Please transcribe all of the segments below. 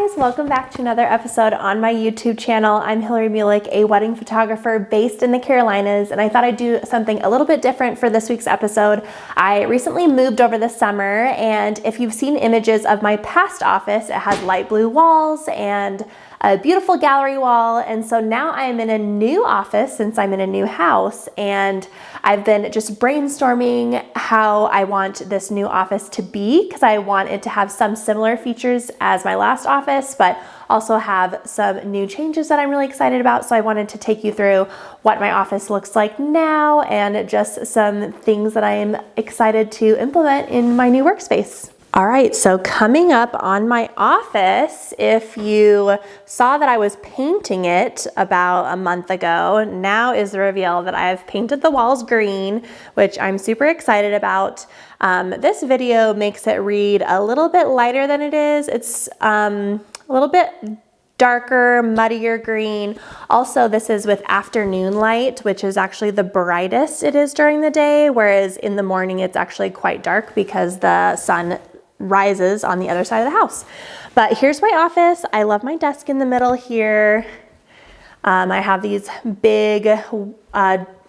guys, welcome back to another episode on my YouTube channel. I'm Hillary Mulick, a wedding photographer based in the Carolinas, and I thought I'd do something a little bit different for this week's episode. I recently moved over the summer, and if you've seen images of my past office, it has light blue walls and a beautiful gallery wall, and so now I am in a new office since I'm in a new house, and I've been just brainstorming how I want this new office to be because I want it to have some similar features as my last office, but also have some new changes that I'm really excited about. So I wanted to take you through what my office looks like now and just some things that I am excited to implement in my new workspace. All right, so coming up on my office, if you saw that I was painting it about a month ago, now is the reveal that I've painted the walls green, which I'm super excited about. This video makes it read a little bit lighter than it is. It's a little bit darker, muddier green. Also, this is with afternoon light, which is actually the brightest it is during the day, whereas in the morning it's actually quite dark because the sun rises on the other side of the house. But here's my office. I love my desk in the middle here. I have these big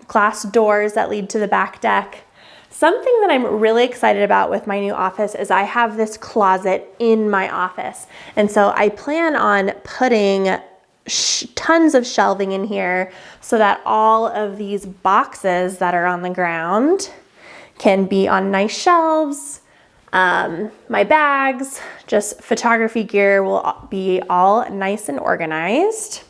glass doors that lead to the back deck. Something that I'm really excited about with my new office is I have this closet in my office. And so I plan on putting tons of shelving in here so that all of these boxes that are on the ground can be on nice shelves. My bags, just photography gear will be all nice and organized.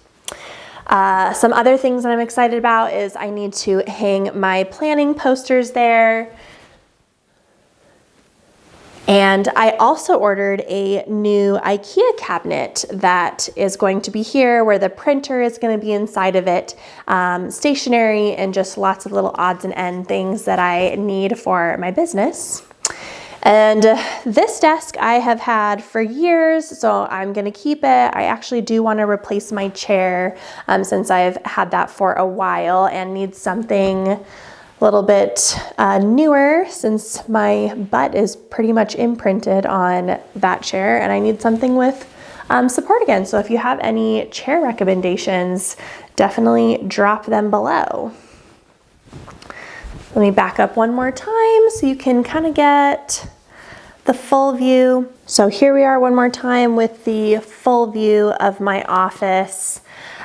Some other things that I'm excited about is I need to hang my planning posters there. And I also ordered a new IKEA cabinet that is going to be here where the printer is going to be inside of it, stationery, and just lots of little odds and end things that I need for my business. And this desk I have had for years, so I'm gonna keep it. I actually do wanna replace my chair since I've had that for a while and need something a little bit newer since my butt is pretty much imprinted on that chair and I need something with support again. So if you have any chair recommendations, definitely drop them below. Let me back up one more time so you can kind of get the full view. So here we are one more time with the full view of my office.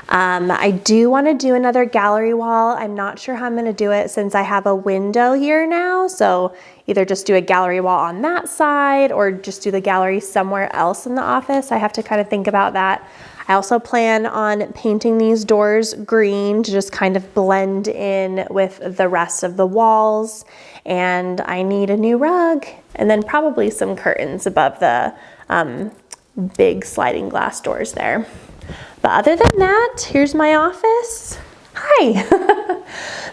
I do want to do another gallery wall. I'm not sure how I'm going to do it since I have a window here now. So either just do a gallery wall on that side or just do the gallery somewhere else in the office. I have to kind of think about that. I also plan on painting these doors green to just kind of blend in with the rest of the walls. And I need a new rug and then probably some curtains above the big sliding glass doors there. But other than that, here's my office. Hi.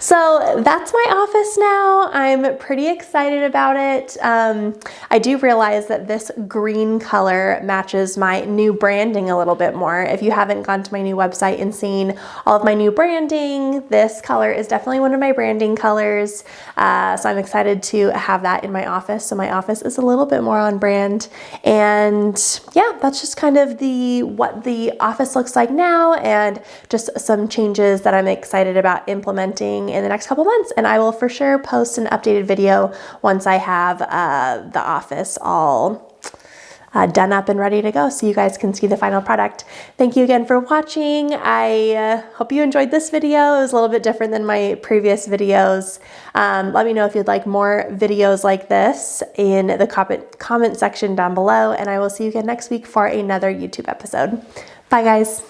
So that's my office now. I'm pretty excited about it. I do realize that this green color matches my new branding a little bit more. If you haven't gone to my new website and seen all of my new branding, this color is definitely one of my branding colors. So I'm excited to have that in my office. So my office is a little bit more on brand. And yeah, that's just kind of what the office looks like now and just some changes that I'm excited about implementing in the next couple months. And I will for sure post an updated video once I have the office all done up and ready to go so you guys can see the final product. Thank you again for watching. I hope you enjoyed this video. It was a little bit different than my previous videos. Let me know if you'd like more videos like this in the comment section down below, and I will see you again next week for another YouTube episode. Bye guys.